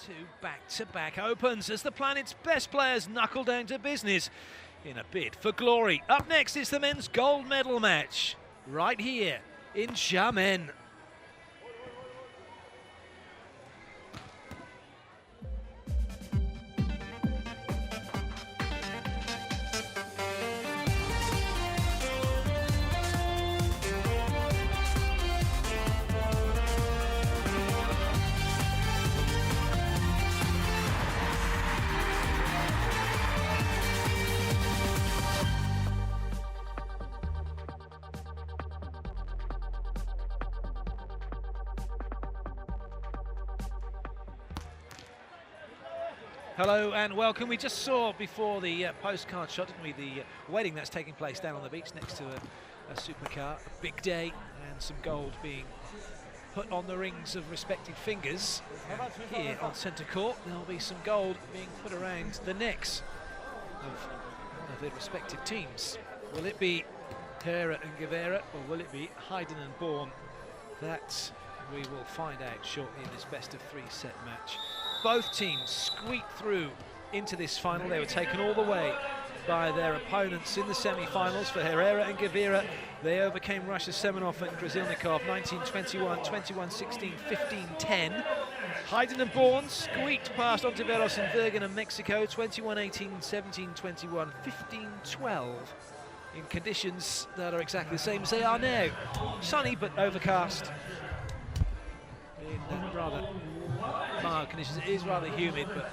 Two back-to-back opens as the planet's best players knuckle down to business in a bid for glory. Up next is the men's gold medal match, right here in Xiamen. Hello and welcome. We just saw before the postcard shot, didn't we, the wedding that's taking place down on the beach next to a supercar. A big day and some gold being put on the rings of respective fingers. And here on centre court, there'll be some gold being put around the necks of their respective teams. Will it be Herrera and Guevara, or will it be Hayden and Bourne? That we will find out shortly in this best-of-3 set match. Both teams squeaked through into this final. They were taken all the way by their opponents in the semi-finals. For Herrera and Guevara, they overcame Russia's Semenov and Grzelnikov 19-21, 21-16, 15-10. Hayden and Bourne squeaked past Ontiveros and Bergen and Mexico 21-18, 17-21, 15-12 in conditions that are exactly the same as they are now. Sunny but overcast in rather mild conditions. It is rather humid, but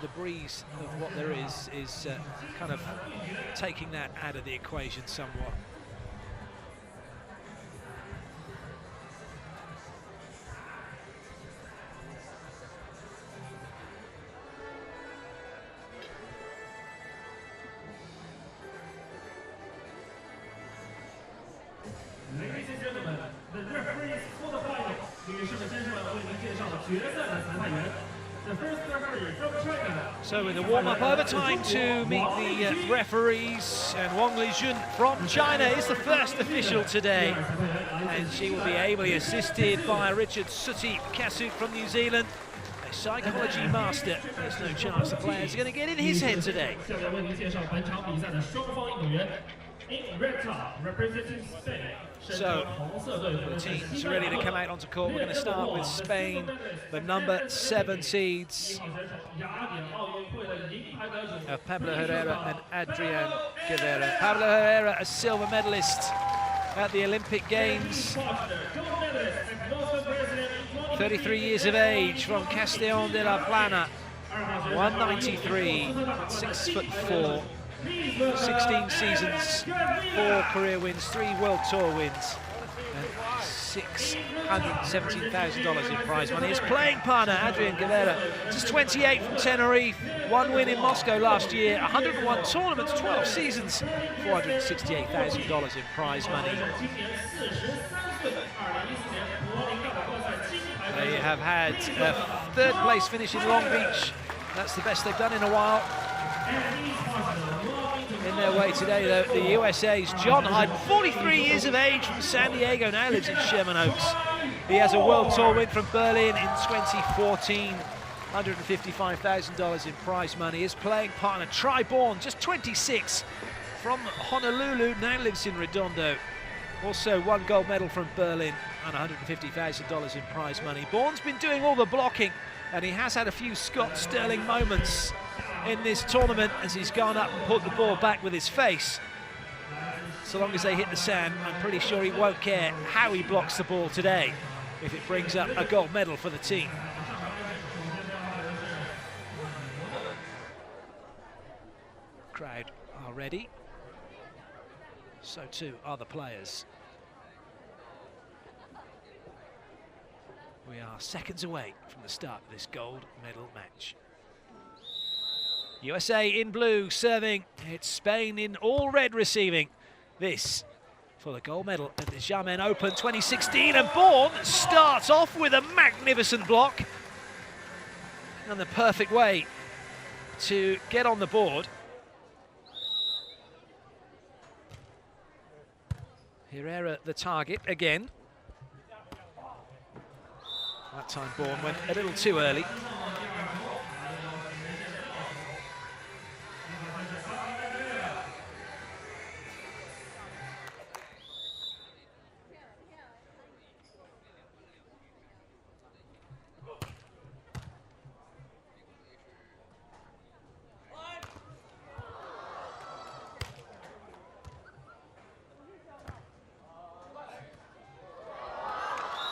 the breeze of what there is kind of taking that out of the equation somewhat. Ladies and gentlemen, the referees for the final. The first referee from China. So in the warm-up overtime to meet the referees, and Wang Lijun from China is the first official today, and she will be ably assisted by Richard Suti Kasut from New Zealand, a psychology master. There's no chance the players are going to get in his head today. So the teams are ready to come out onto court. We're going to start with Spain, the number 7 seeds of Pablo Herrera and Adrian Guevara. Pablo Herrera, a silver medalist at the Olympic Games, 33 years of age, from Castellón de la Plana, 193, 6'4". 16 seasons, 4 career wins, 3 World Tour wins, and $617,000 in prize money. His playing partner, Adrian Guevara, just 28 from Tenerife, 1 win in Moscow last year, 101 tournaments, 12 seasons, $468,000 in prize money. They have had a 3rd place finish in Long Beach. That's the best they've done in a while. In their way today, though, the USA's John Hayden, 43 years of age, from San Diego, now lives in Sherman Oaks. He has a World Tour win from Berlin in 2014, $155,000 in prize money. His playing partner, Tri Bourne, just 26, from Honolulu, now lives in Redondo. Also 1 gold medal from Berlin and $150,000 in prize money. Bourne's been doing all the blocking, and he has had a few Scott Sterling moments in this tournament as he's gone up and put the ball back with his face. So long as they hit the sand, I'm pretty sure he won't care how he blocks the ball today if it brings up a gold medal for the team. Crowd are ready. So too are the players. We are seconds away from the start of this gold medal match. USA in blue serving, it's Spain in all red receiving. This for the gold medal at the Xiamen Open 2016, and Bourne starts off with a magnificent block and the perfect way to get on the board. Herrera the target again. That time Bourne went a little too early.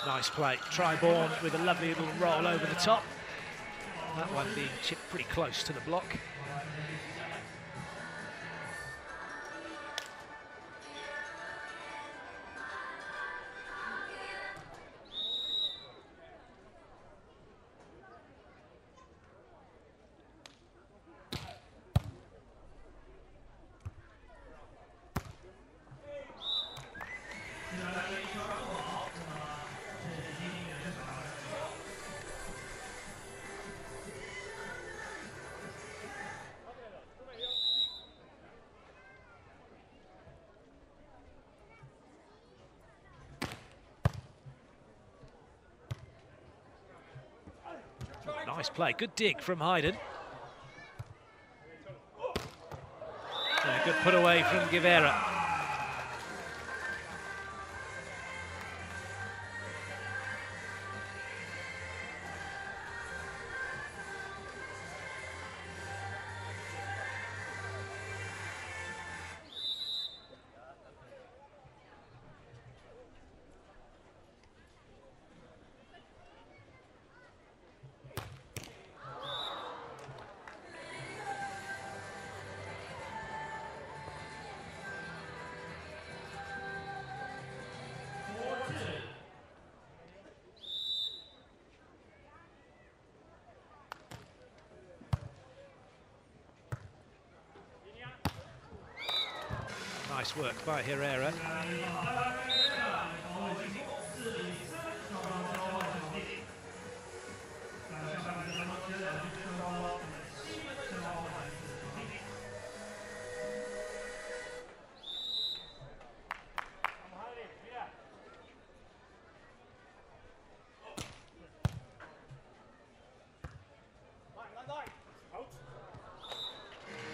Nice play. Try Bourne with a lovely little roll over the top. That one being chipped pretty close to the block. Nice play, good dig from Hayden. Yeah, good put away from Guevara. Nice work by Herrera.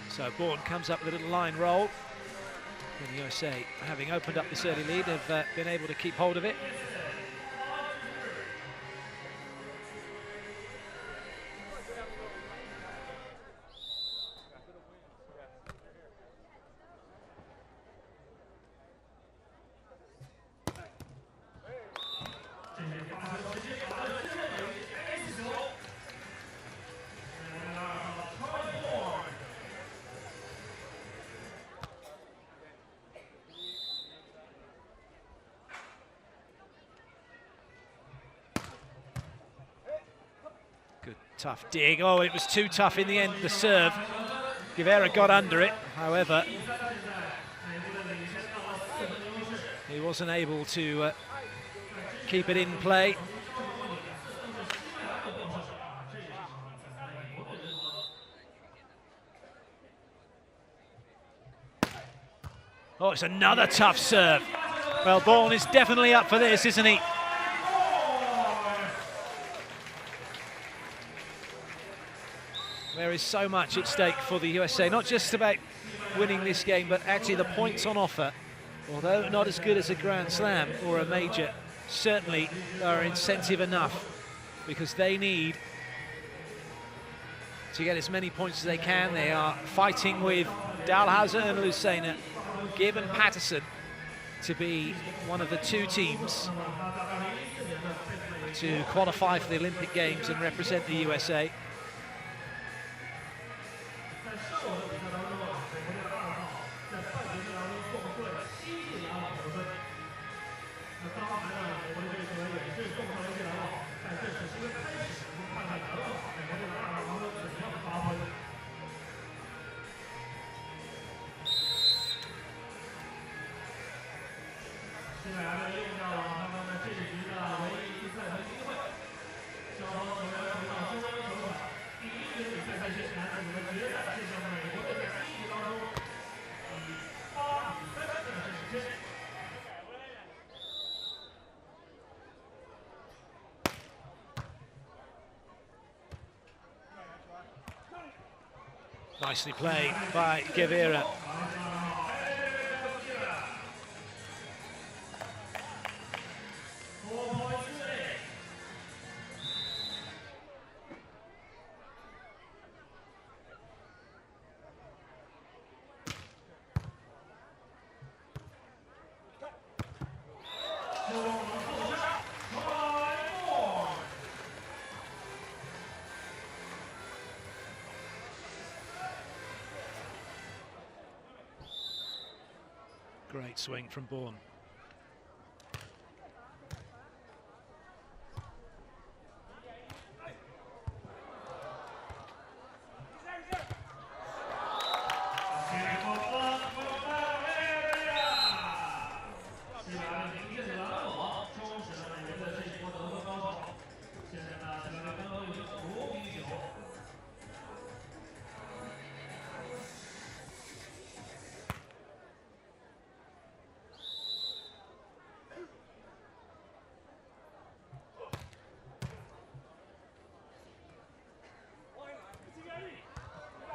So Bourne comes up with a little line roll. And the USA, having opened up this early lead, have been able to keep hold of it. Tough dig. Oh, it was too tough in the end, the serve. Guevara got under it, however, he wasn't able to keep it in play. Oh, it's another tough serve. Well, Bourne is definitely up for this, isn't he? There is so much at stake for the USA, not just about winning this game, but actually the points on offer, although not as good as a Grand Slam or a major, certainly are incentive enough, because they need to get as many points as they can. They are fighting with Dalhausser and Lucena, Gibb and Patterson to be one of the two teams to qualify for the Olympic Games and represent the USA. Nicely played by Guevara. Great swing from Bourne.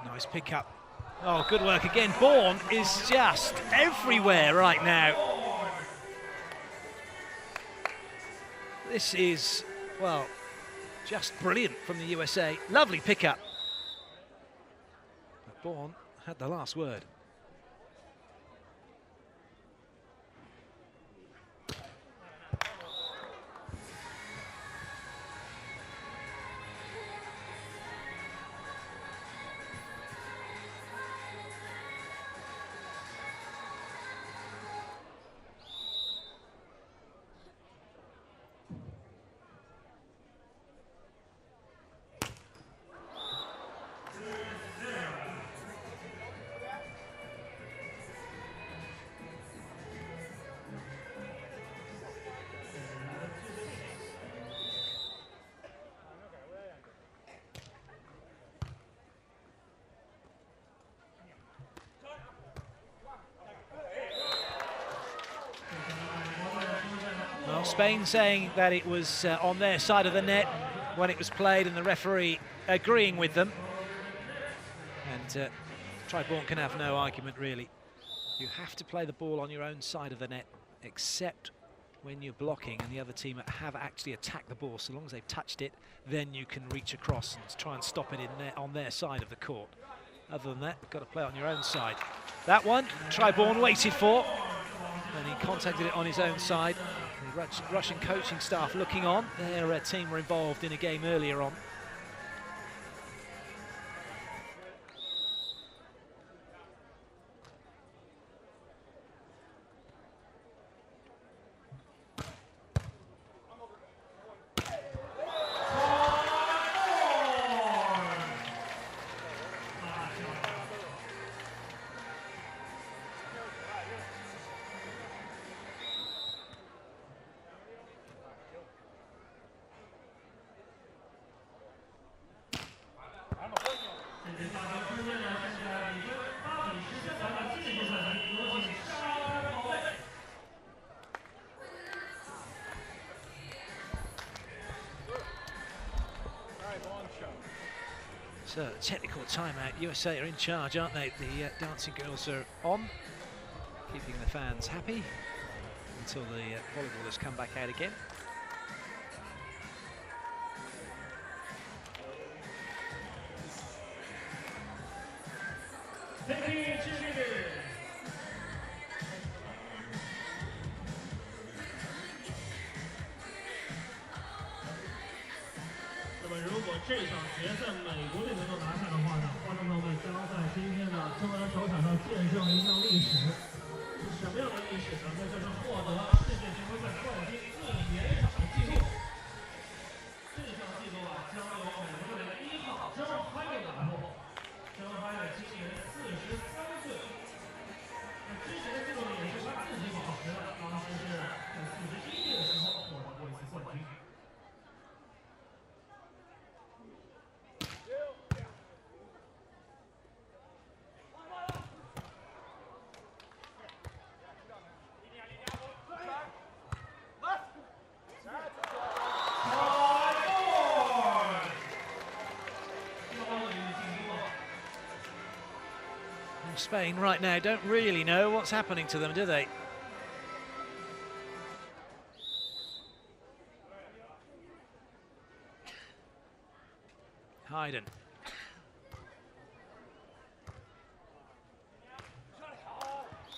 Nice pick up. Oh, good work again. Bourne is just everywhere right now. This is, well, just brilliant from the USA. Lovely pick up. But Bourne had the last word. Well, Spain saying that it was on their side of the net when it was played, and the referee agreeing with them. And Bourne can have no argument, really. You have to play the ball on your own side of the net, except when you're blocking and the other team have actually attacked the ball. So long as they've touched it, then you can reach across and try and stop it in there on their side of the court. Other than that, you've got to play on your own side. That one, Bourne waited for, and he contacted it on his own side. The Russian coaching staff looking on. Their team were involved in a game earlier on. So, technical timeout. USA are in charge, aren't they? The dancing girls are on, keeping the fans happy until the volleyballers come back out again. Spain right now don't really know what's happening to them, do they? Hayden.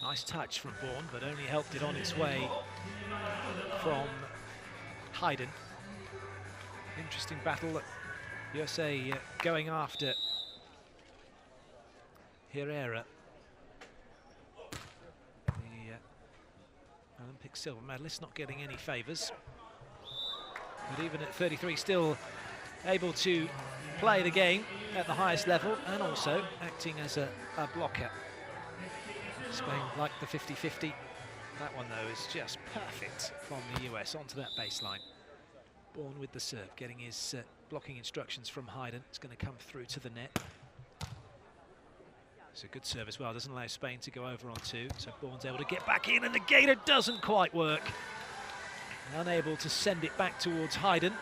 Nice touch from Bourne, but only helped it on its way from Hayden. Interesting battle. USA going after Herrera, the Olympic silver medalist, not getting any favours. But even at 33, still able to play the game at the highest level and also acting as a blocker. Spain like the 50-50. That one, though, is just perfect from the US onto that baseline. Bourne with the serve, getting his blocking instructions from Hayden. It's going to come through to the net. It's a good serve as well, doesn't allow Spain to go over on two, so Bourne's able to get back in, and the gator doesn't quite work. Unable to send it back towards Hayden.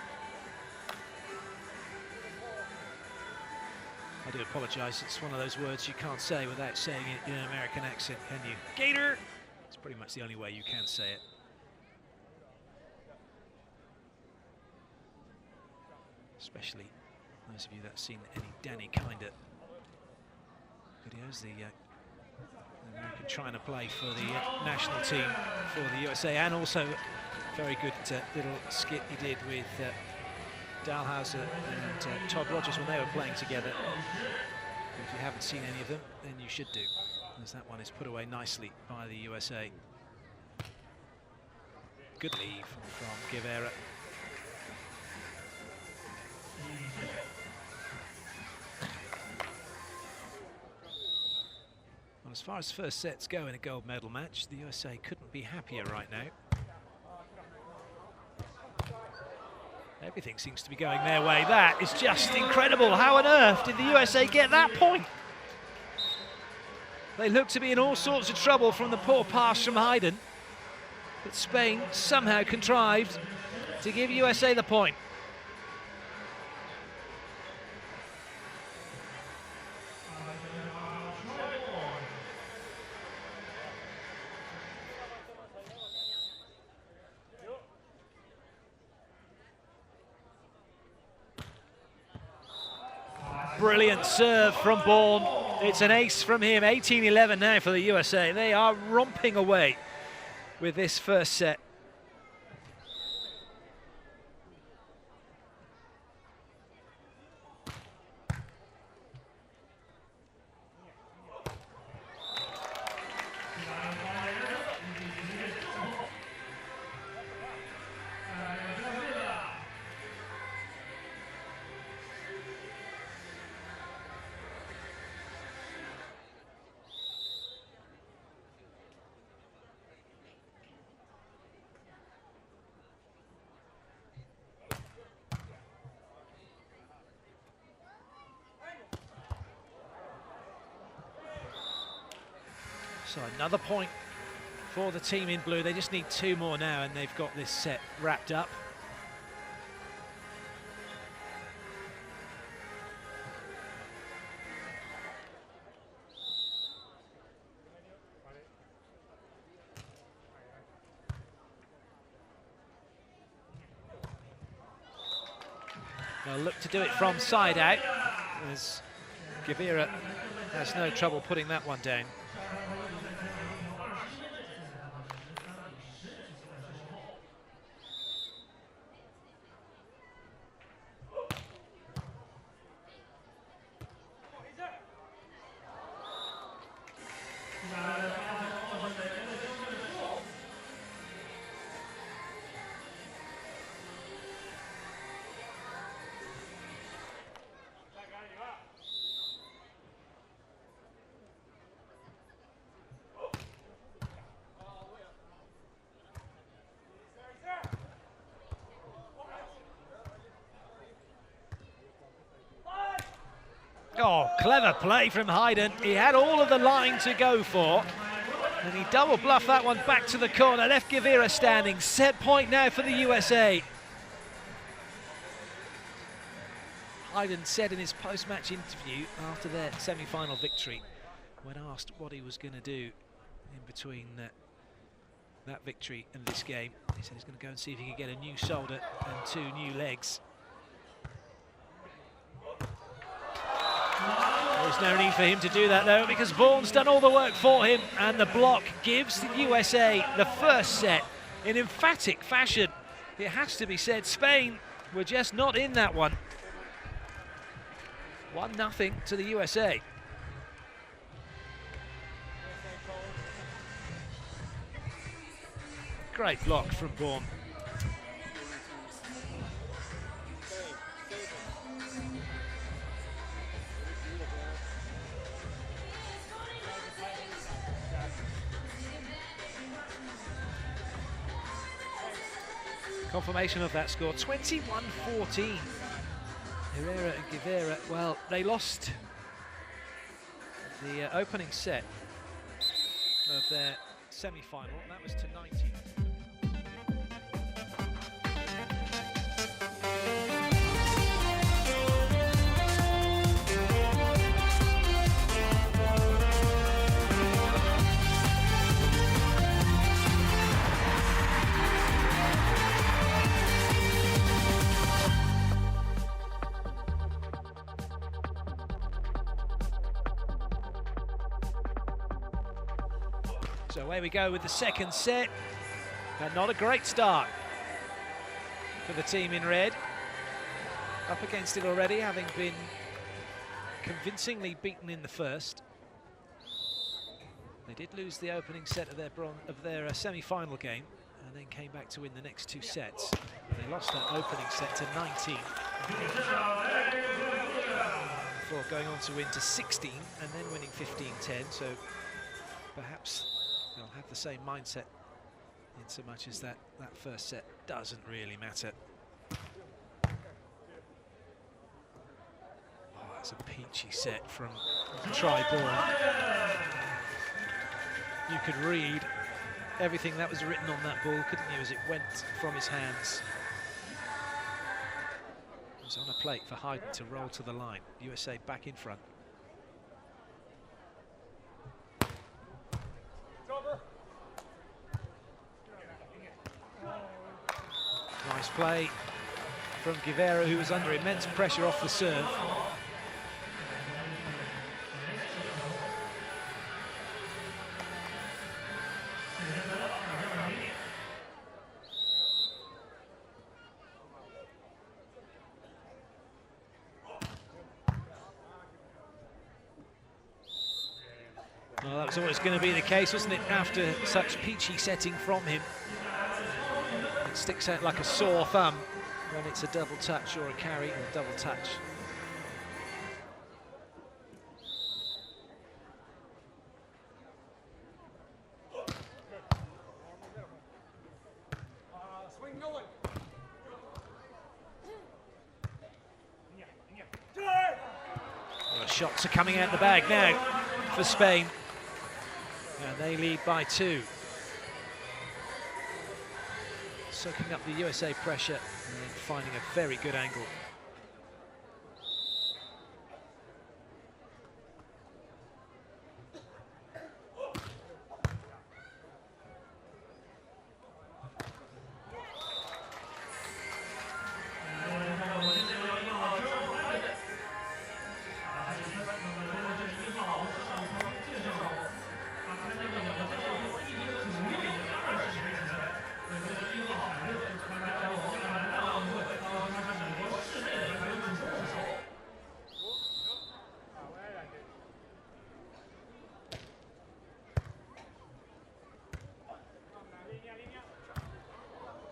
I do apologise, it's one of those words you can't say without saying it in an American accent, can you? Gator! It's pretty much the only way you can say it. Especially those of you that have seen any Danny Kinder videos, the American trying to play for the national team for the USA, and also very good little skit he did with Dalhouser and Todd Rogers when they were playing together. If you haven't seen any of them, then you should do, as that one is put away nicely by the USA. Good leave from Guevara. Well, as far as first sets go in a gold medal match, the USA couldn't be happier right now. Everything seems to be going their way. That is just incredible. How on earth did the USA get that point? They look to be in all sorts of trouble from the poor pass from Hayden, but Spain somehow contrived to give USA the point. Brilliant serve from Bourne. It's an ace from him. 18-11 now for the USA. They are romping away with this first set. So another point for the team in blue. They just need two more now and they've got this set wrapped up. They'll look to do it from side out, as Guevara has no trouble putting that one down. Oh, clever play from Hayden. He had all of the line to go for, and he double bluffed that one back to the corner, left Guevara standing. Set point now for the USA. Hayden said in his post-match interview after their semi-final victory when asked what he was going to do in between that victory and this game, he said he's going to go and see if he can get a new shoulder and 2 new legs. There's no need for him to do that though, because Vaughan's done all the work for him, and the block gives the USA the first set in emphatic fashion. It has to be said, Spain were just not in that one. 1-0 to the USA. Great block from Vaughan. Confirmation of that score, 21-14. Herrera and Guevara, well, they lost the opening set of their semi-final, and that was to 19. So away we go with the second set, and not a great start for the team in red. Up against it already, having been convincingly beaten in the first. They did lose the opening set of their semi-final game, and then came back to win the next 2 sets. They lost that opening set to 19. Before going on to win to 16, and then winning 15-10, so perhaps they'll have the same mindset in so much as that first set doesn't really matter. Oh, that's a peachy set from Tri-Bourne. You could read everything that was written on that ball, couldn't you, as it went from his hands. It was on a plate for Hayden to roll to the line. USA back in front. Nice play from Guevara, who was under immense pressure off the serve. Well, that was always going to be the case, wasn't it, after such peachy setting from him. It sticks out like a sore thumb when it's a double touch or a carry or a double touch. Well, shots are coming out the bag now for Spain, and they lead by 2. Soaking up the USA pressure and then finding a very good angle.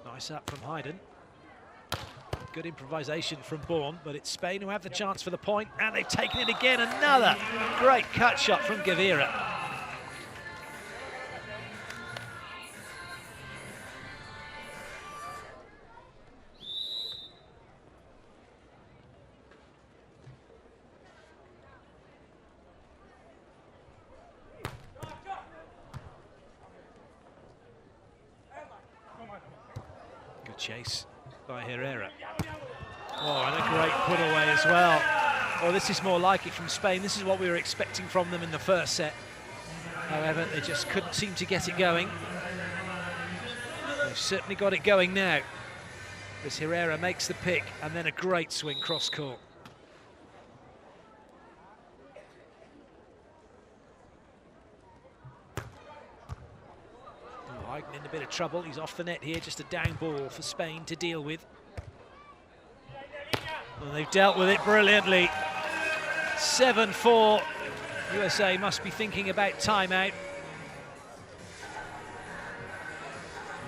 Nice up from Hayden. Good improvisation from Bourne, but it's Spain who have the chance for the point, and they've taken it again. Another great cut shot from Guevara. Chase by Herrera. Oh, and a great put away as well Well, this is more like it from Spain. This is what we were expecting from them in the first set. However, they just couldn't seem to get it going. They've certainly got it going now, as Herrera makes the pick, and then a great swing cross-court. Haydn in a bit of trouble. He's off the net here, just a down ball for Spain to deal with. And they've dealt with it brilliantly. 7-4. USA must be thinking about timeout.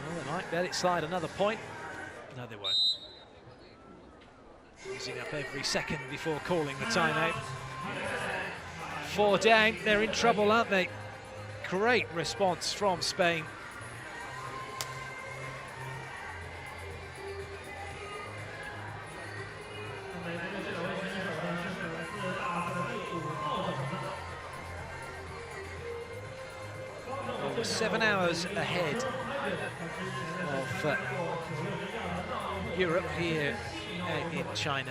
Well, they might let it slide another point. No, they won't. Using up every second before calling the timeout. 4 down. They're in trouble, aren't they? Great response from Spain. We're 7 hours ahead of Europe here in China.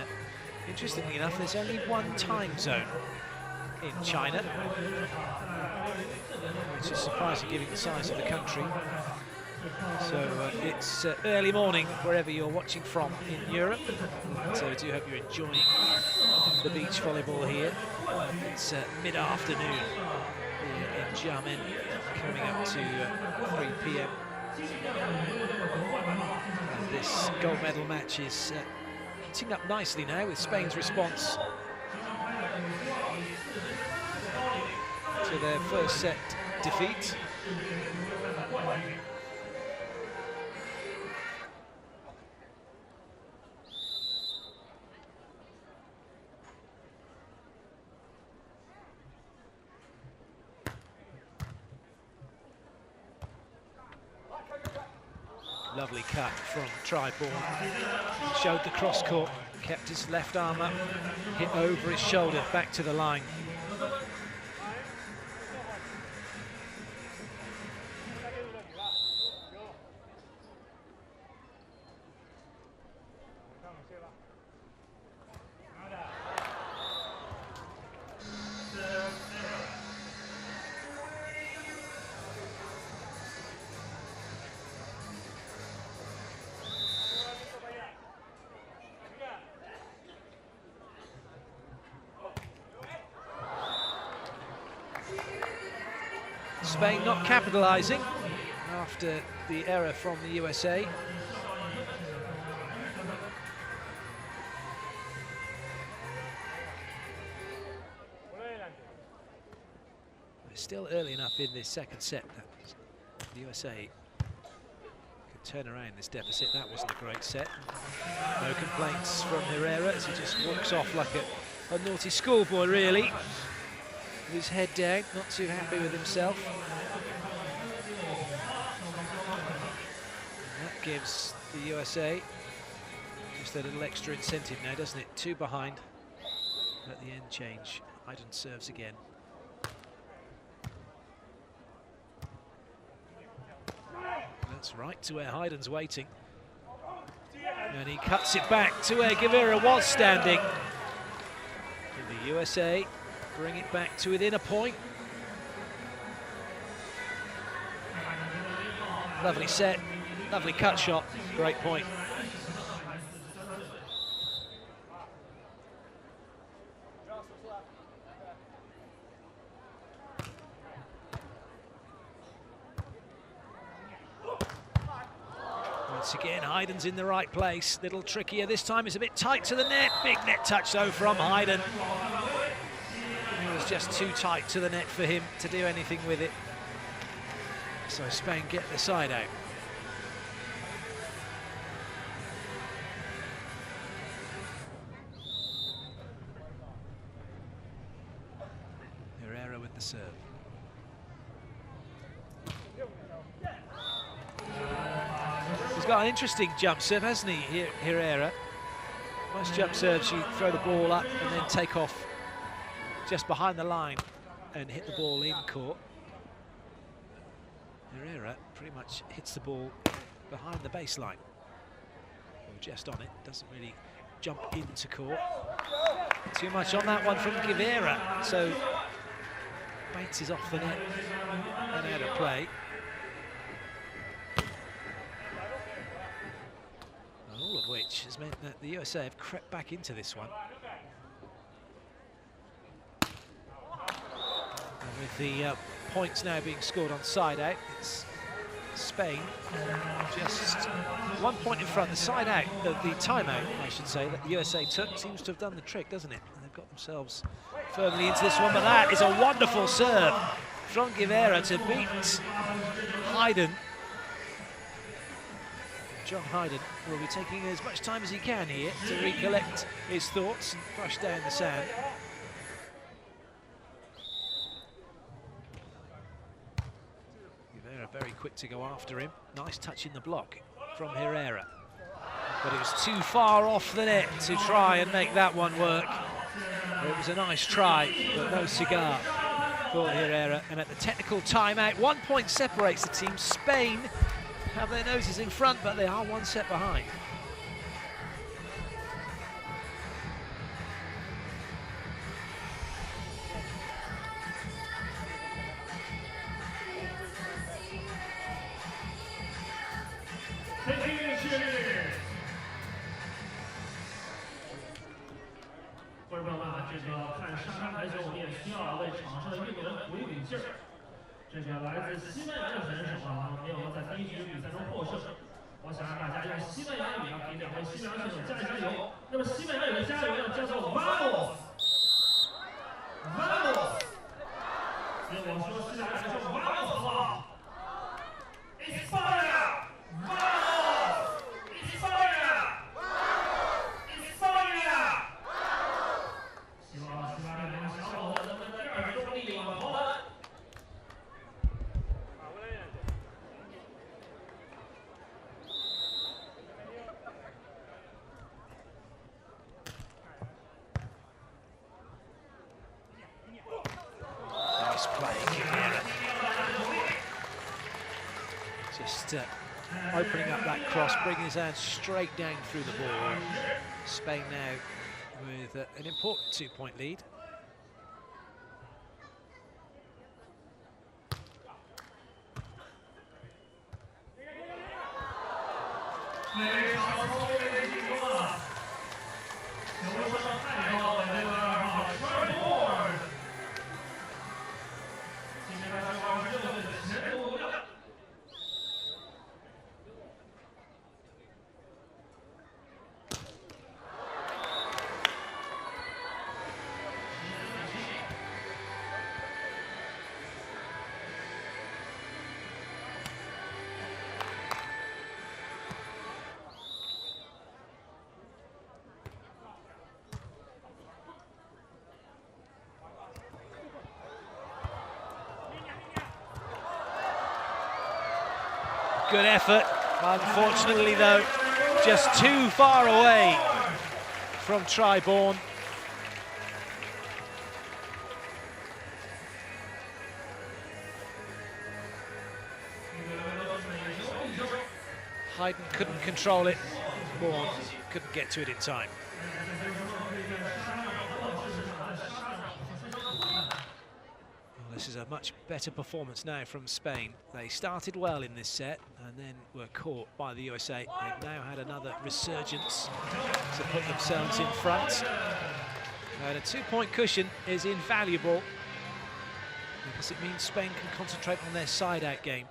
Interestingly enough, there's only one time zone in China, which is surprising given the size of the country. So it's early morning wherever you're watching from in Europe. So I do hope you're enjoying the beach volleyball here. It's mid-afternoon here in Xiamen, coming up to 3 p.m. And this gold medal match is heating up nicely now with Spain's response to their first set defeat. Lovely cut from Triborn. Showed the cross court, kept his left arm up, hit over his shoulder, back to the line. Spain not capitalising after the error from the USA. It's still early enough in this second set that the USA could turn around this deficit. That wasn't a great set. No complaints from Herrera as he just walks off like a naughty schoolboy, really. With his head down, not too happy with himself. And that gives the USA just a little extra incentive now, doesn't it? 2 behind at the end change. Haydn serves again. That's right to where Haydn's waiting. And he cuts it back to where Guevara was standing. And the USA bring it back to within a point. Lovely set, lovely cut shot, great point. Once again, Haydn's in the right place. Little trickier this time. It's a bit tight to the net. Big net touch though from Haydn. It was just too tight to the net for him to do anything with it. So Spain get the side out. Herrera with the serve. He's got an interesting jump serve, hasn't he, Herrera? Most jump serves, you throw the ball up and then take off just behind the line and hit the ball in court. Herrera pretty much hits the ball behind the baseline, or just on it, doesn't really jump into court. Too much on that one from Guevara, so Bates is off the net and out of play. All of which has meant that the USA have crept back into this one. And with the points now being scored on side out, it's Spain just 1 point in front. The side out, the timeout, I should say, that the USA took seems to have done the trick, doesn't it? And they've got themselves firmly into this one, but that is a wonderful serve from Guevara to beat Hayden. John Hayden will be taking as much time as he can here to recollect his thoughts and brush down the sand. Guevara very quick to go after him. Nice touch in the block from Herrera. But it was too far off the net to try and make that one work. It was a nice try, but no cigar for Herrera. And at the technical timeout, 1 point separates the team. Spain have their noses in front, but they are one set behind. Opening up that cross, bringing his hands straight down through the ball. Spain now with an important 2 point lead. Good effort, unfortunately though, just too far away from Triborn. Hayden couldn't control it, Bourne couldn't get to it in time. This is a much better performance now from Spain. They started well in this set and then were caught by the USA. They've now had another resurgence to put themselves in front. And a 2 point cushion is invaluable because it means Spain can concentrate on their side-out game.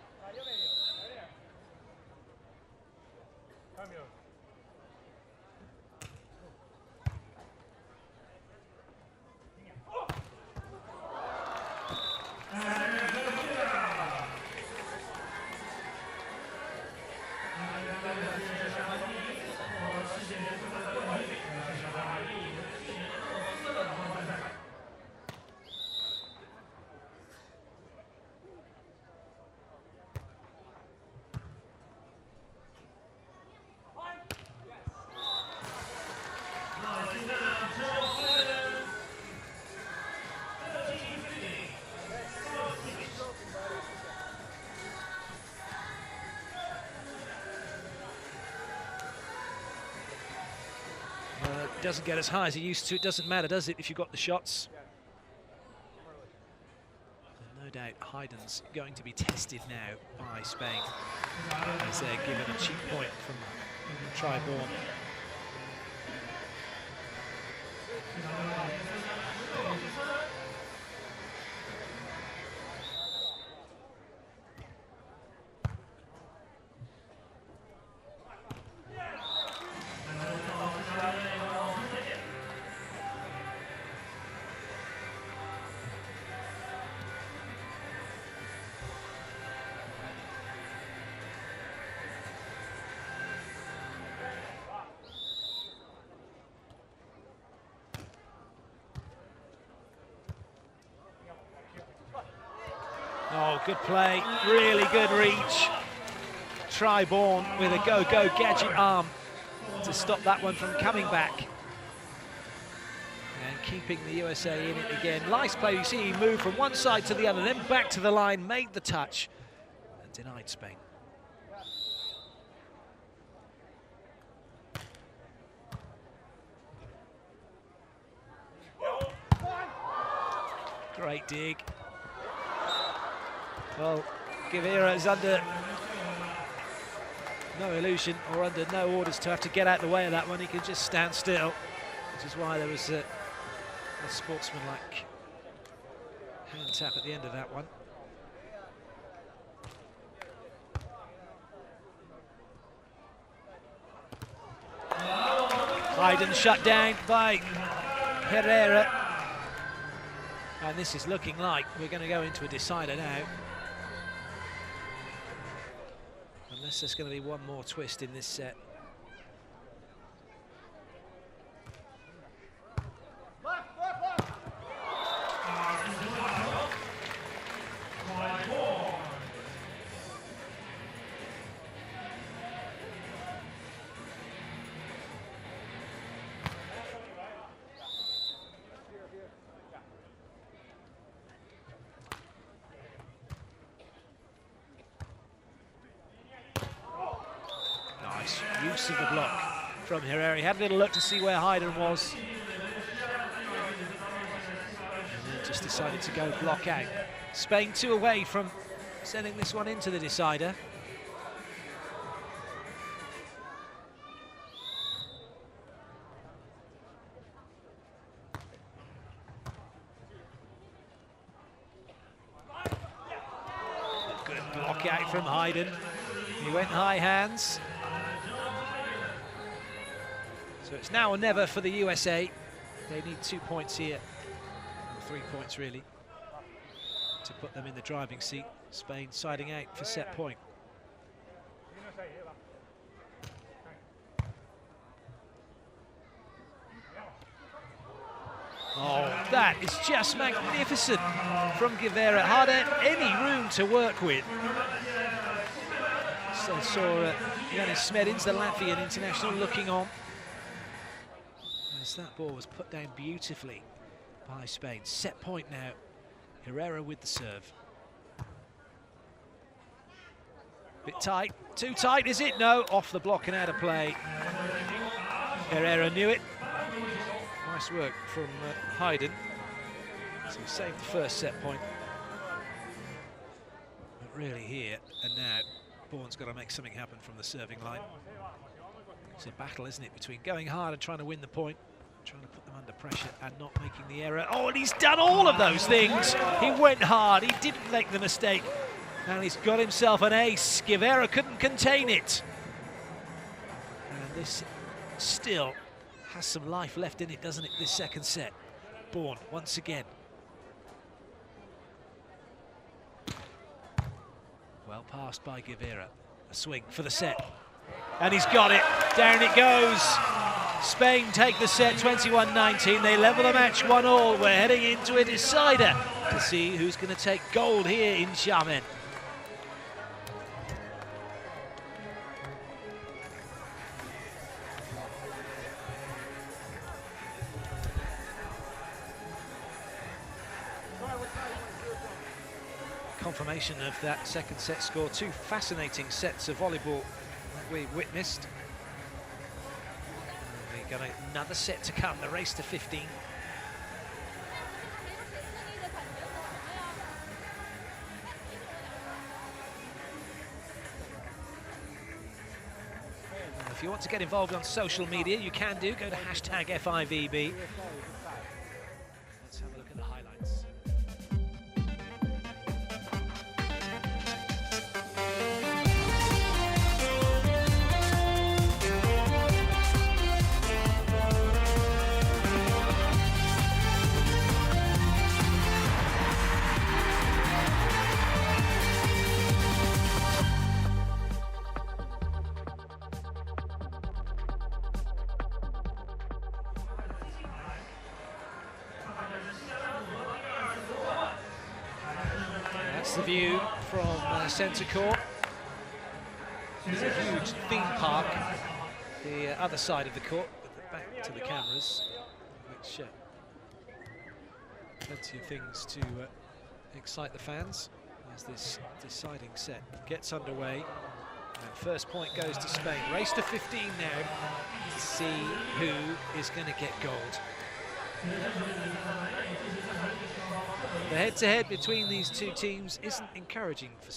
Doesn't get as high as he used to. It doesn't matter, does it, if you've got the shots? No doubt Hayden's going to be tested now by Spain as they're given a cheap point from Tri-Born. Oh, good play, really good reach. Tri-Born with a go-go gadget arm to stop that one from coming back. And keeping the USA in it again. Nice play, you see he moved from one side to the other, then back to the line, made the touch, and denied Spain. Great dig. Well, Guevara is under no illusion or under no orders to have to get out of the way of that one. He can just stand still, which is why there was a sportsmanlike hand tap at the end of that one. Hayden shut down by Herrera. And this is looking like we're going to go into a decider now. Unless there's going to be one more twist in this set. Use of the block from Herrera. He had a little look to see where Hayden was. And then just decided to go block out. Spain 2 away from sending this one into the decider. Good block out from Hayden. He went high hands. So it's now or never for the USA. They need 2 points here, or 3 points really, to put them in the driving seat. Spain siding out for set point. Oh, that is just magnificent from Guevara. Hardly any room to work with. So saw Xiamen Smedins, the Latvian international, looking on. As that ball was put down beautifully by Spain. Set point now. Herrera with the serve. Bit tight. Too tight, is it? No. Off the block and out of play. Herrera knew it. Nice work from Hayden. So he saved the first set point. But really here and now, Bourne's got to make something happen from the serving line. It's a battle, isn't it, between going hard and trying to win the point, trying to put them under pressure and not making the error. Oh, and he's done all of those things. He went hard, he didn't make the mistake, and he's got himself an ace. Guevara couldn't contain it. And this still has some life left in it, doesn't it, this second set? Bourne, once again. Well passed by Guevara. A swing for the set. And he's got it. Down it goes. Spain take the set 21-19. They level the match 1-1. We're heading into a decider to see who's going to take gold here in Xiamen. Confirmation of that second set score. Two fascinating sets of volleyball that we witnessed. The Got another set to come, the race to 15. If you want to get involved on social media, you can do. Go to hashtag FIVB. Let's have a look at the highlights. That's the view from centre court. It's a huge theme park, the other side of the court, with the back to the cameras, which plenty of things to excite the fans as this deciding set gets underway. And first point goes to Spain. Race to 15 now to see who is going to get gold. The head-to-head between these two teams isn't encouraging for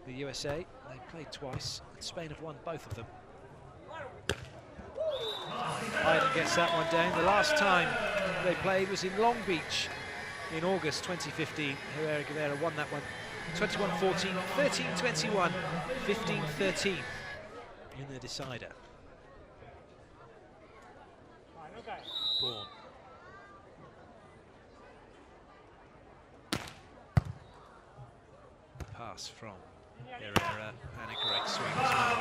the USA. They played twice, and Spain have won both of them. Hayden gets that one down. The last time they played was in Long Beach in August 2015. Herrera Guevara won that one 21-14, 13-21, 15-13 in the decider. Bourne. Pass from Herrera and a great swing as well.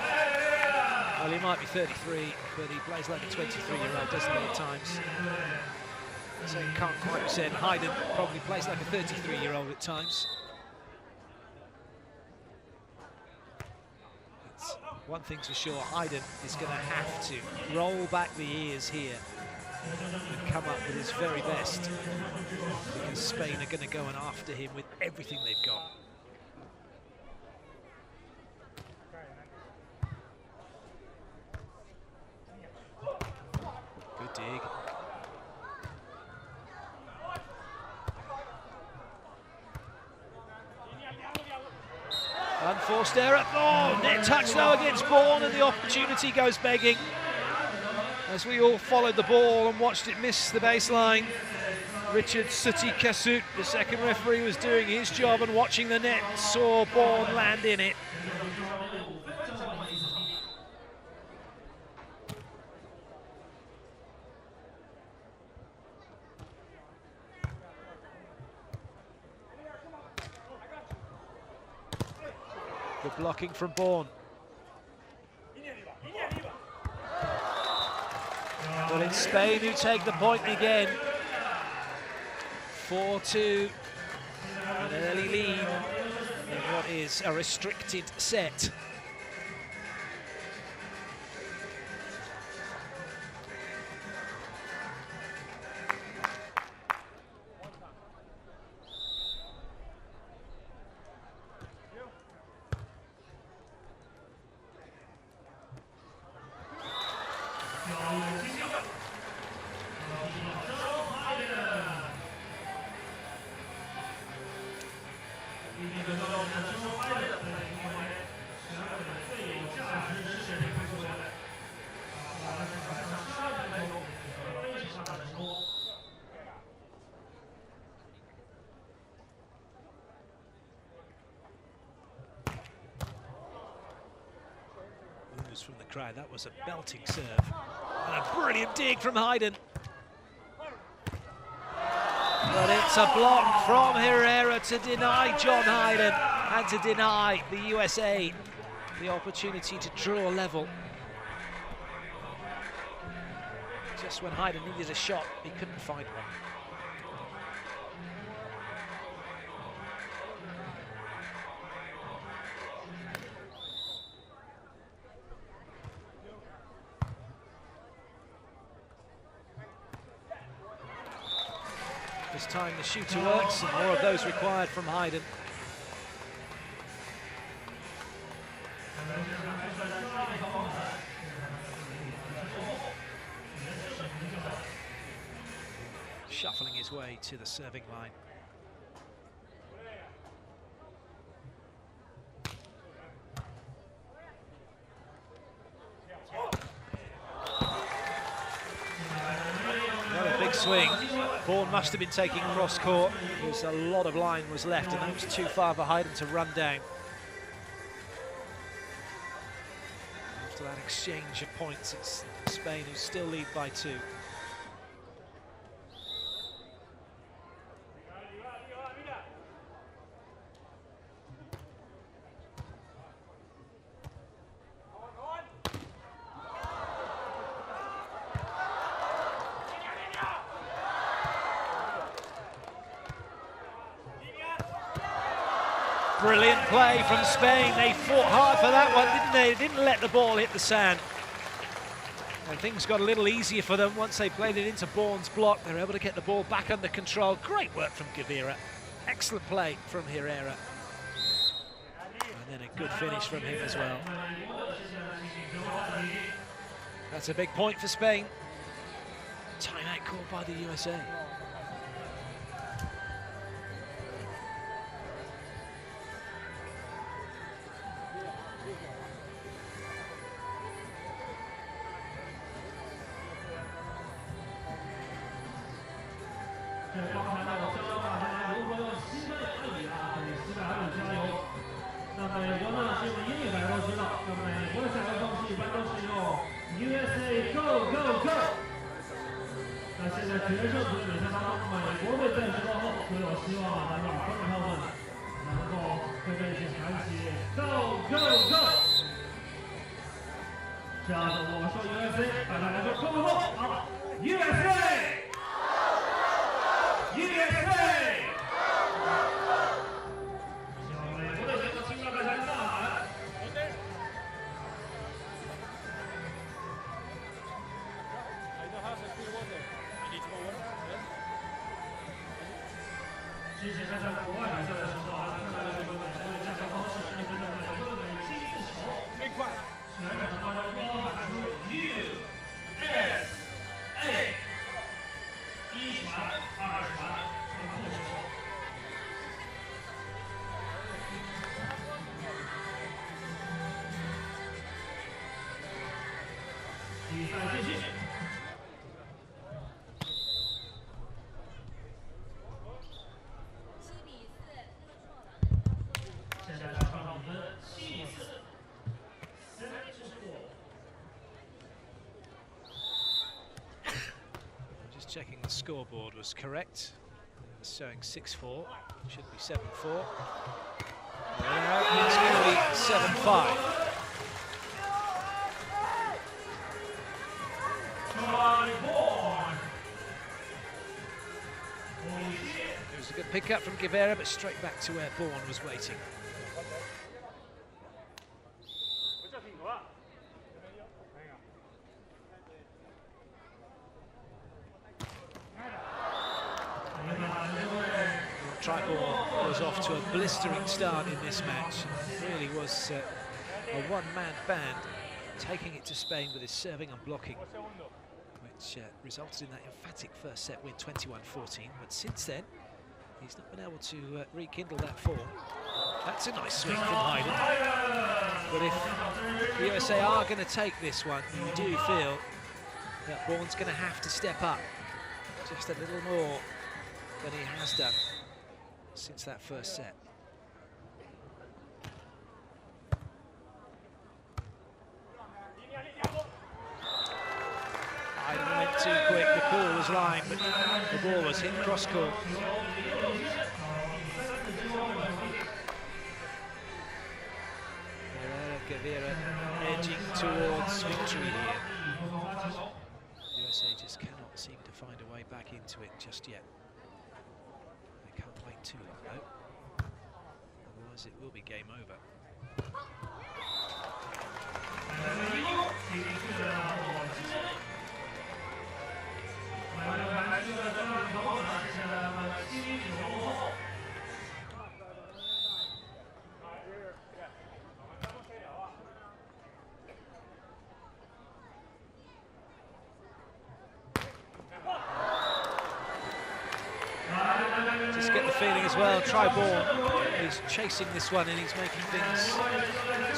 Well, he might be 33, but he plays like a 23-year-old, doesn't he, at times? So you can't quite be said. Hayden probably plays like a 33-year-old at times. It's one thing's for sure, Hayden is going to have to roll back the ears here and come up with his very best, because Spain are going to go and after him with everything they've got. Good dig. Unforced error. Oh, net touch though against Bourne, and the opportunity goes begging. As we all followed the ball and watched it miss the baseline, Richard Cerutti, the second referee, was doing his job and watching the net, saw Bourne land in it. Good blocking from Bourne. But it's Spain who take the point again. 4-2, an early lead in what is a restricted set. From the crowd, that was a belting serve and a brilliant dig from Hayden, but it's a block from Herrera to deny John Hayden and to deny the USA the opportunity to draw level. Just when Hayden needed a shot, he couldn't find one. This time the shooter works, and more of those required from Hayden. shuffling his way to the serving line. Another big swing. Bourne must have been taking cross court because a lot of line was left and that was too far behind him to run down. After that exchange of points, it's Spain who still lead by 2. Brilliant play from Spain. They fought hard for that one, didn't they? They didn't let the ball hit the sand. And things got a little easier for them once they played it into Bourne's block. They were able to get the ball back under control. Great work from Guevara. Excellent play from Herrera. And then a good finish from him as well. That's a big point for Spain. Timeout called by the USA. USA Go Go Go！ 那现在决胜组比赛当中，美国队暂时落后，所以我希望咱们观众朋友们能够跟着一起喊起 Go Go Go！ 这样子我说 USA， 大家来说 Go Go Go！ 好 ，USA！ USA！ 希望美国队能够听到大家的呐喊。 之前在国外比赛的时候啊，看到这个美国的战术方式是跟着美国队进4球，全场当中高喊出 USA， 1传、2传、3后球。比赛继续。 Checking the scoreboard was correct. It's showing 6-4. Should be 7-4. It's going to be 7-5. It was a good pick-up from Guevara, but straight back to where Bourne was waiting. Tripod was off to a blistering start in this match. It really was a one-man band taking it to Spain with his serving and blocking, which resulted in that emphatic first set win 21-14. But since then, he's not been able to rekindle that form. That's a nice swing from Hayden. But if the USA are going to take this one, you do feel that Bourne's going to have to step up just a little more than he has done since that first set. I went too quick, the call was line, but the ball was hit cross court. Guevara edging towards victory here. USA just cannot seem to find a way back into it just yet. They can't wait too long though, otherwise it will be game over. feeling as well. Triborn is chasing this one and he's making things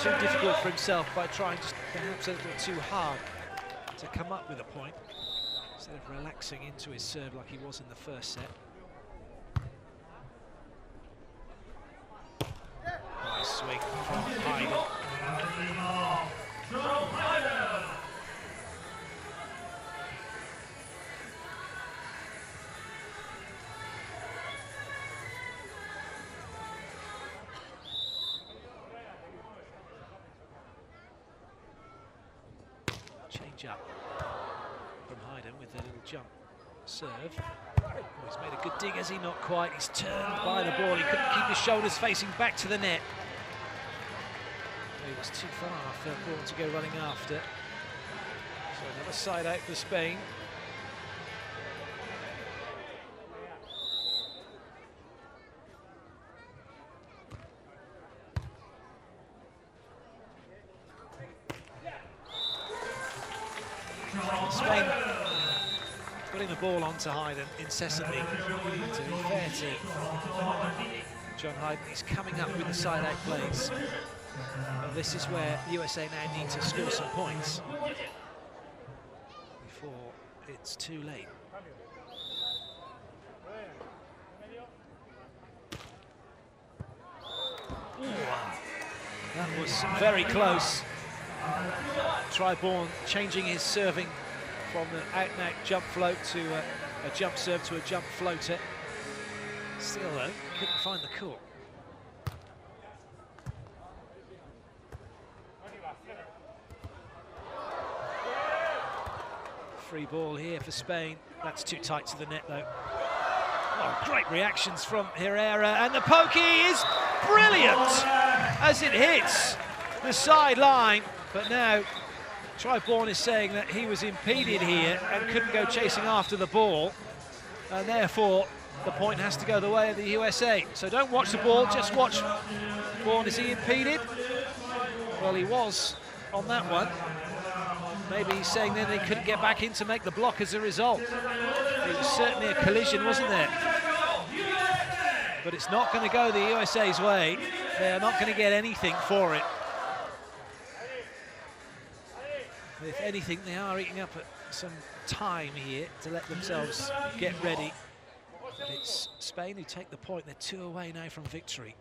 too difficult for himself by trying just perhaps a little too hard to come up with a point instead of relaxing into his serve like he was in the first set. Nice swing from Hayden. Change up from Hayden with a little jump serve. Oh, he's made a good dig, has he? Not quite. He's turned by the ball. He couldn't keep his shoulders facing back to the net. He was too far for Braun to go running after. So another side out for Spain. Spain putting the ball onto Hayden incessantly. To be fair to John Hayden, he's coming up with the side-out plays. And this is where the USA now need to score some points before it's too late. Ooh, that was very close. Triborn changing his serving from the out-and-out jump float to a jump serve to a jump floater. Still though, couldn't find the court. Free ball here for Spain. That's too tight to the net though. Oh, great reactions from Herrera, and the pokey is brilliant as it hits the sideline. But now Triborn is saying that he was impeded here and couldn't go chasing after the ball, and therefore the point has to go the way of the USA. So don't watch the ball, just watch Born. Is he impeded? Well, he was on that one. Maybe he's saying then they couldn't get back in to make the block as a result. It was certainly a collision, wasn't there? But it's not going to go the USA's way. They're not going to get anything for it. If anything, they are eating up at some time here to let themselves get ready. But it's Spain who take the point. They're 2 away now from victory.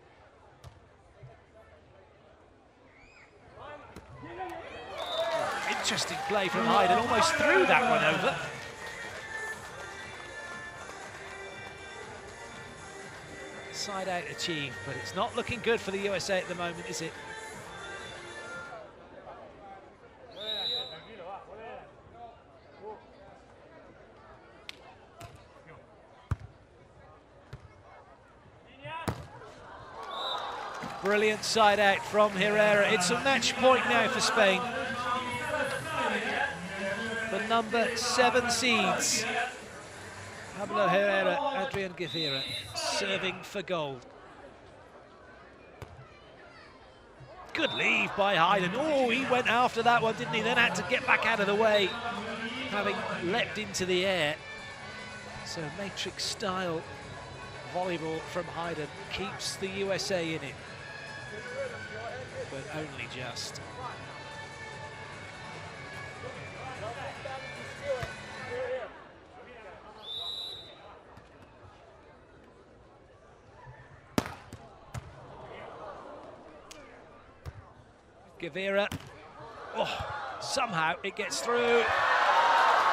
Interesting play from Hayden, almost threw that one over. Side out achieved, but it's not looking good for the USA at the moment, is it? Brilliant side out from Herrera. It's a match point now for Spain. The number 7 seeds. Pablo Herrera, Adrian Gavira, serving for gold. Good leave by Hayden. Oh, he went after that one, didn't he? Then had to get back out of the way, having leapt into the air. So matrix-style volleyball from Hayden keeps the USA in it, but only just. Gavira, oh, somehow it gets through,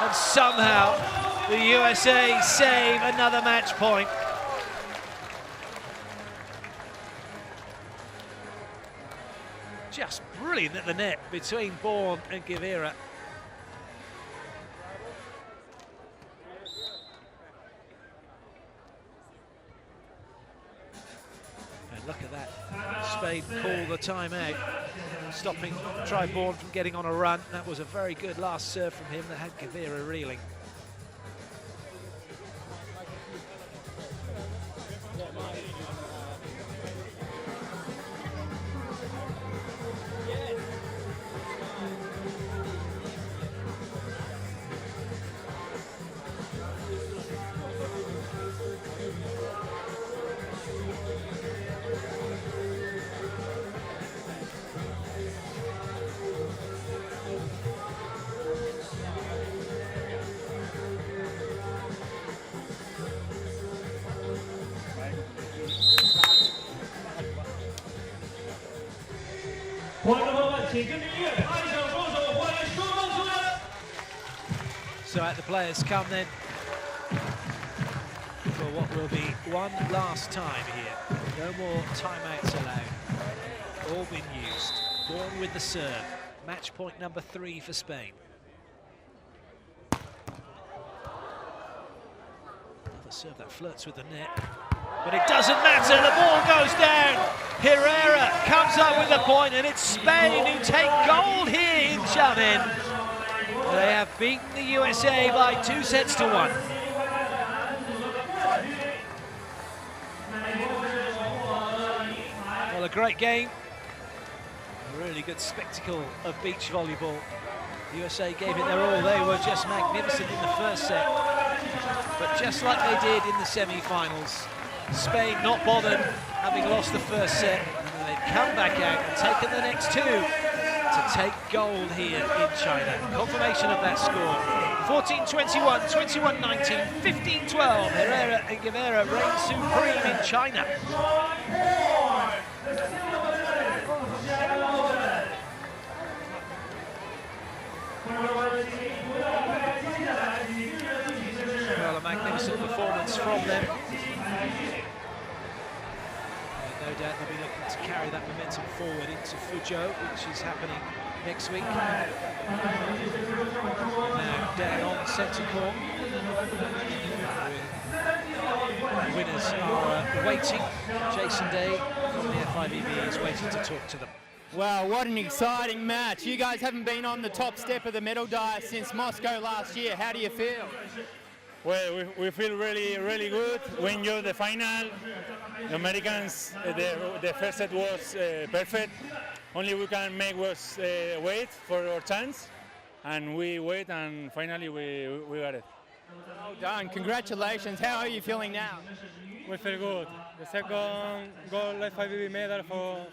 and somehow the USA save another match point. Just brilliant at the net between Born and Gavira. And look at that. Spain call the timeout, stopping Triborn from getting on a run. That was a very good last serve from him that had Gavira reeling. 请跟着音乐拍手双手，欢迎双方球员。So out the players come then for what will be one last time here. No more timeouts allowed. All been used. Born with the serve. Match point number 3 for Spain. Another serve that flirts with the net. But it doesn't matter, the ball goes down. Herrera comes up with a point, and it's Spain who take gold here in Xiamen. They have beaten the USA by 2-1. Well, a great game. A really good spectacle of beach volleyball. The USA gave it their all. They were just magnificent in the first set. But just like they did in the semi-finals, Spain not bothered, having lost the first set, and then they've come back out and taken the next 2 to take gold here in China. Confirmation of that score. 14-21, 21-19, 15-12. Herrera and Guevara reign supreme in China. Well, a magnificent performance from them. No doubt they'll be looking to carry that momentum forward into Fuzhou, which is happening next week. Now down on centre court. The winners are waiting. Jason Day from the FIVB is waiting to talk to them. Wow, what an exciting match. You guys haven't been on the top step of the medal dice since Moscow last year. How do you feel? Well, we feel really good. We enjoyed the final. The Americans, the first set was perfect. Only we can make was wait for our chance, and we wait, and finally we got it. Well done. Congratulations. How are you feeling now? We feel good. The second gold FIVB medal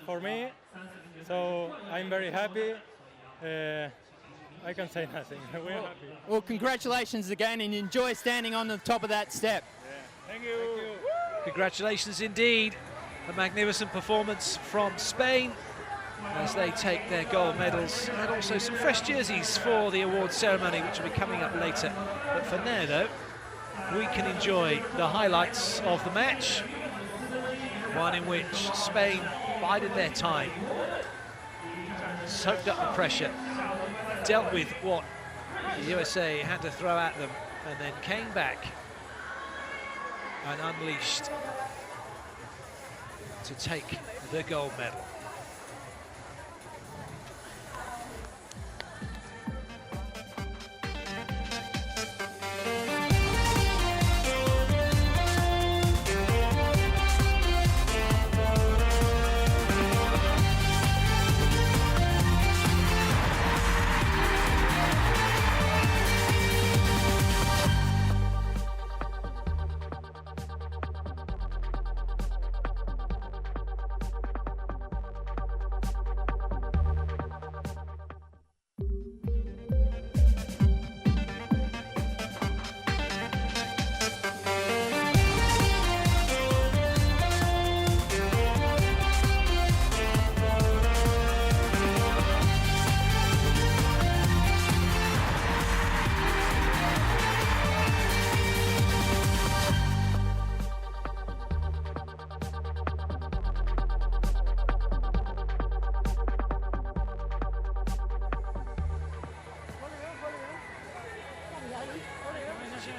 for me, so I'm very happy. I can say nothing. We're happy. Well, congratulations again, and enjoy standing on the top of that step. Yeah. Thank you. Thank you. Congratulations indeed. A magnificent performance from Spain as they take their gold medals, and also some fresh jerseys for the awards ceremony, which will be coming up later. But for now, though, we can enjoy the highlights of the match, one in which Spain bided their time, soaked up the pressure, dealt with what the USA had to throw at them, and then came back and unleashed to take the gold medal.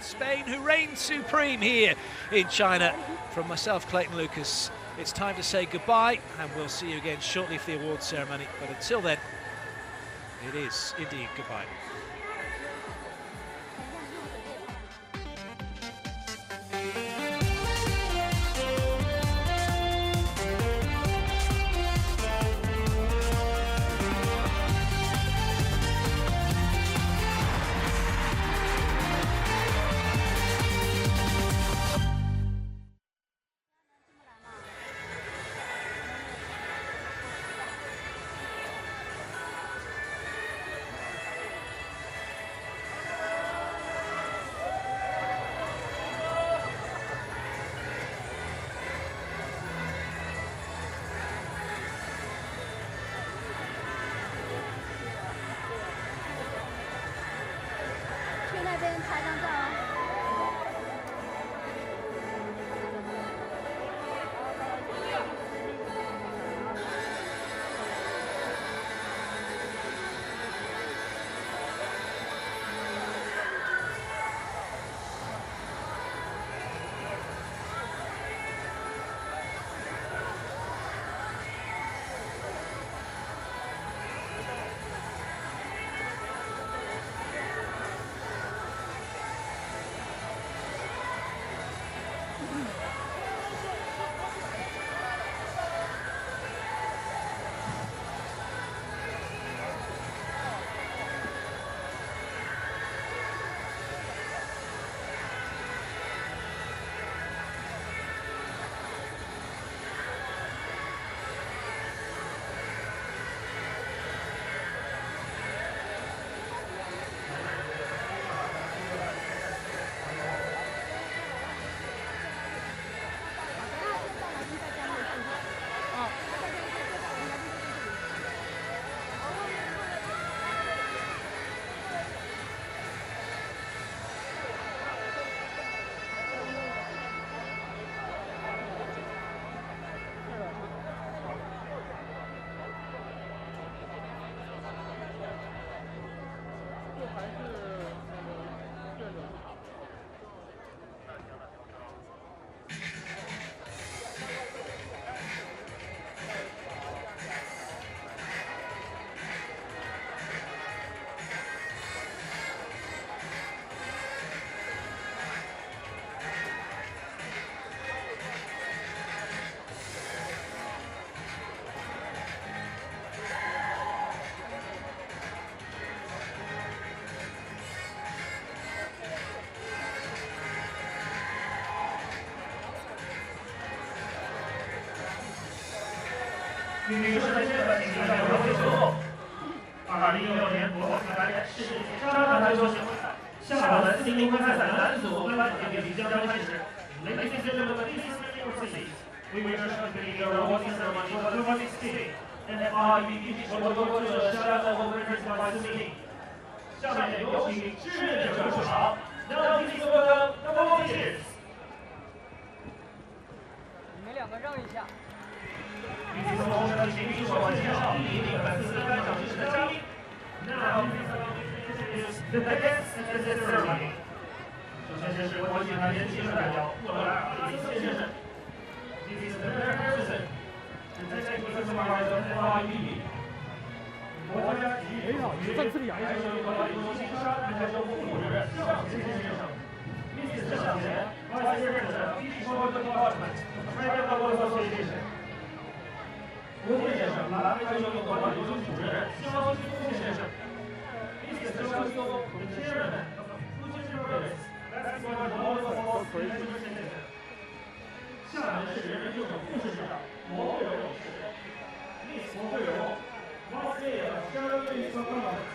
Spain, who reign supreme here in China. From myself, Clayton Lucas, it's time to say goodbye, and we'll see you again shortly for the awards ceremony. But until then, it is indeed goodbye. 女士们，现在请大家回归之后，2016年国际排联世界沙滩排球巡回赛厦门4公开赛男组分班决赛即将开始。Ladies and gentlemen, please take your seats. We will start the awarding ceremony for the 2016 FIVB Volleyball World Tour Xiamen Open presented by Cerutti. 下面有请志愿者出场。Now please welcome the volunteers. 你们两个让一下。彼此从我们的请出手介绍第一名本次颁奖仪式的嘉宾。Now please introduce the guests at this ceremony. 首先是国际排联技术代表布罗阿里先生。This is the third person. The technical supervisor of FIVB. 国家体育局排球管理中心沙滩排球副主任郑贤先生。Mr. 郑贤 Vice President of Beach Volleyball Department, Private Volleyball Association. 吴先生，篮排球管理中心主任肖新松先生。Mr. 肖新松 the Chairman of Fujian Province Basketball Volleyball Association. 厦门市人民政府副市长罗慧荣女士。Miss 罗慧荣 Vice Mayor of Cerutti Province.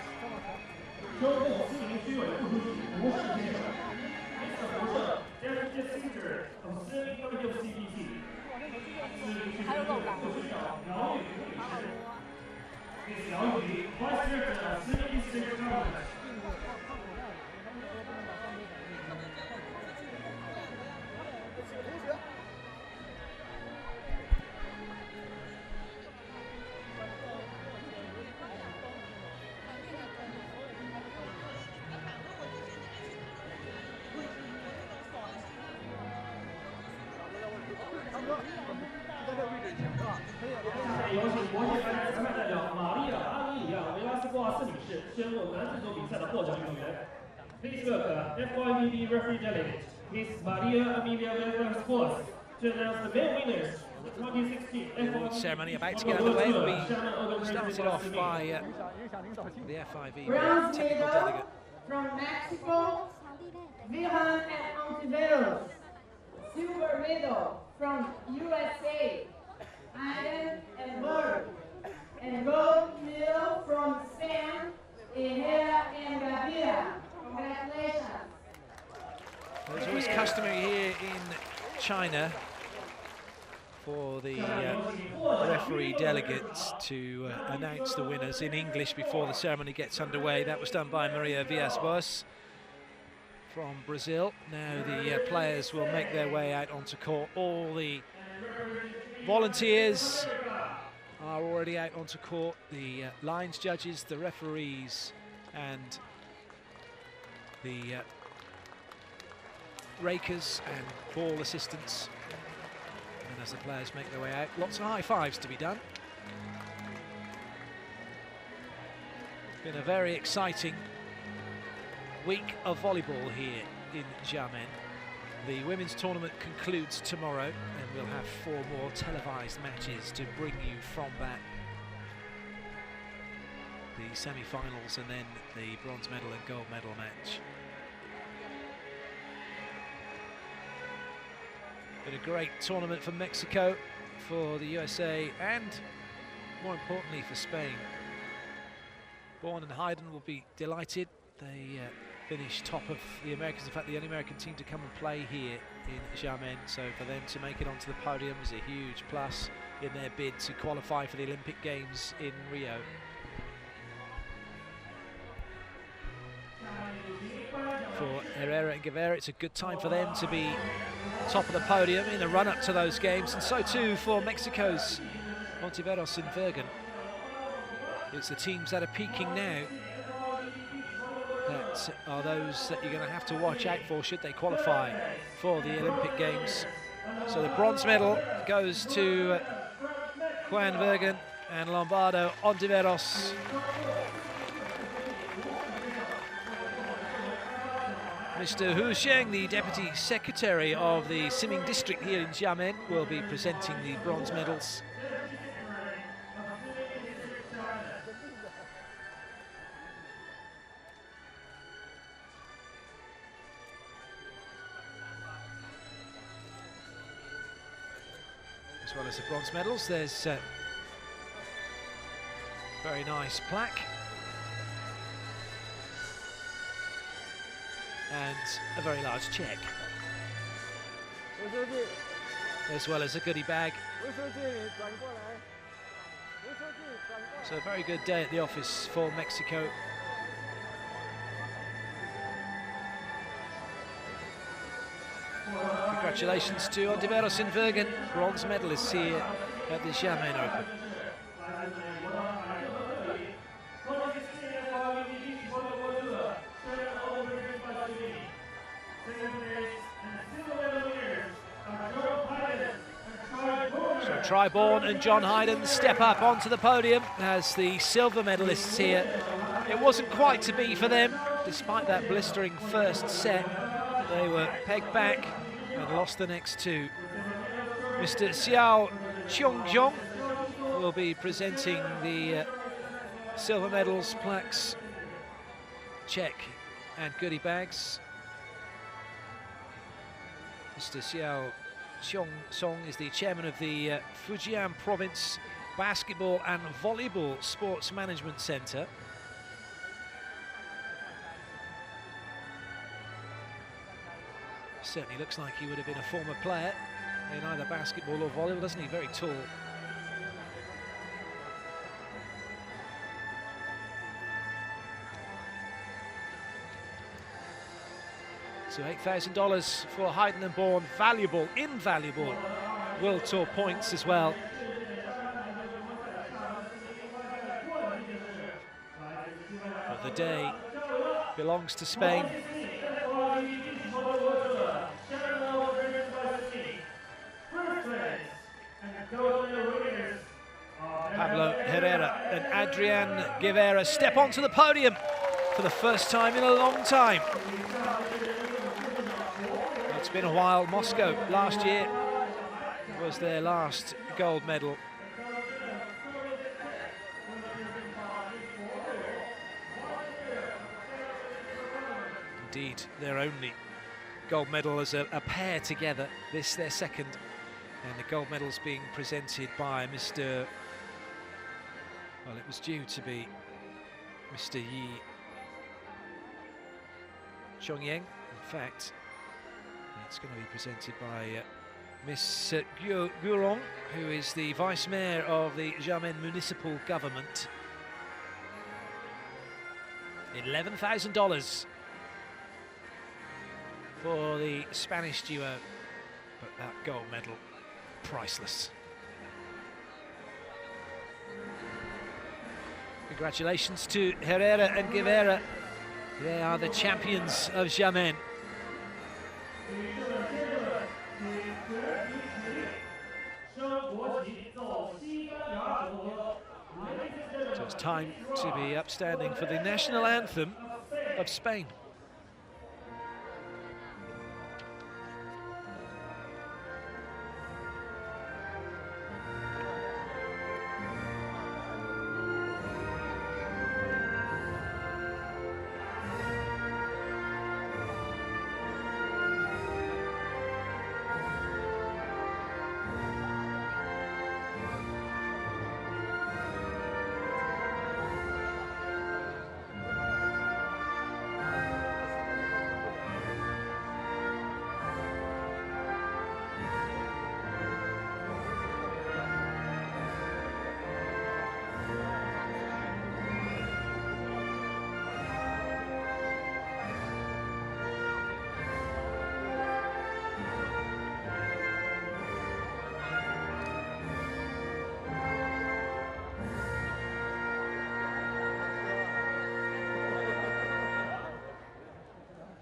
州部西宁区委副书记吴世先生。Mr. 胡胜 Deputy Secretary of Cerutti Committee of CBC. 西宁区人民副市长姚玉茹女士。Miss 姚玉茹 Vice Chairman of Cerutti State Government. 有请国际排联裁判代表玛丽亚·阿米里亚·维拉斯郭瓦斯女士宣布男子组比赛的获奖运动员。Please welcome FIVB referee delegate Miss Maria Amelia Velasquez to announce the male winners of the 2016 Award ceremony about to get underway. Will be started off by the FIVB Bronze technical medal delegate. from Mexico, Wilhelm and Antunes. Silver medal from USA, Iron and Bird. And gold medal from Spain, Herrera and Gavira. Congratulations. It's always customary here in China for the referee delegates to announce the winners in English before the ceremony gets underway. That was done by Maria Villas-Boas from Brazil. Now the players will make their way out onto court. All the volunteers are already out onto court. The lines judges, the referees, and the rakers and ball assistants. And as the players make their way out, lots of high fives to be done. It's been a very exciting week of volleyball here in Xiamen. The women's tournament concludes tomorrow, and we'll have 4 more televised matches to bring you from that. The semi-finals and then the bronze medal and gold medal match. Been a great tournament for Mexico, for the USA, and more importantly for Spain. Bourne and Hayden will be delighted. They finished top of the Americans. In fact, the only American team to come and play here in Xiamen. So for them to make it onto the podium is a huge plus in their bid to qualify for the Olympic Games in Rio. For Herrera and Guevara, it's a good time for them to be top of the podium in the run-up to those games, and so too for Mexico's Ontiveros and Vergen. It's the teams that are peaking now that are those that you're going to have to watch out for should they qualify for the Olympic Games. So the bronze medal goes to Juan Vergen and Lombardo Ontiveros. Mr. Hu Sheng, the Deputy Secretary of the Siming District here in Xiamen, will be presenting the bronze medals. As well as the bronze medals, there's Very nice plaque. And a very large check. As well as a goodie bag. So a very good day at the office for Mexico. Congratulations to Ontiveros and Vergen, bronze medalists here at the Xiamen Open. So Triborn and John Hayden step up onto the podium as the silver medalists here. It wasn't quite to be for them, despite that blistering first set. They were pegged back and lost the next two. Mr. Xiao Qiongjiong will be presenting the silver medals, plaques, check and goodie bags. Mr. Xiao Qiong is the chairman of the Fujian Province Basketball and Volleyball Sports Management Center. Certainly looks like he would have been a former player in either basketball or volleyball, doesn't he? Very tall. So $8,000 for Hayden and Bourne. Valuable, invaluable World Tour points as well. But the day belongs to Spain. Pablo Herrera and Adrian Guevara step onto the podium for the first time in a long time. It's been a while. Moscow last year was their last gold medal. Indeed, their only gold medal as a pair together. This their second, and the gold medal's being presented by Mr. Well, it was due to be Mr. Yi Chongyang. In fact, it's going to be presented by Miss Gurong, who is the Vice Mayor of the Xiamen Municipal Government. $11,000 for the Spanish duo, but that gold medal, priceless. Congratulations to Herrera and Guevara. They are the champions of Xiamen. So it's time to be upstanding for the national anthem of Spain.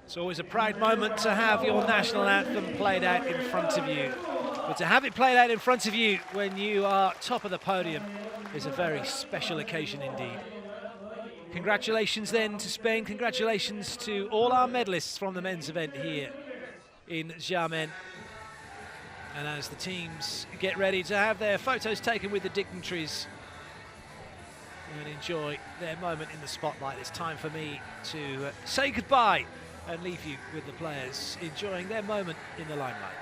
It's always a proud moment to have your national anthem played out in front of you. But to have it played out in front of you when you are top of the podium is a very special occasion indeed. Congratulations then to Spain. Congratulations to all our medalists from the men's event here in Xiamen. And as the teams get ready to have their photos taken with the dignitaries and enjoy their moment in the spotlight, it's time for me to say goodbye and leave you with the players enjoying their moment in the limelight.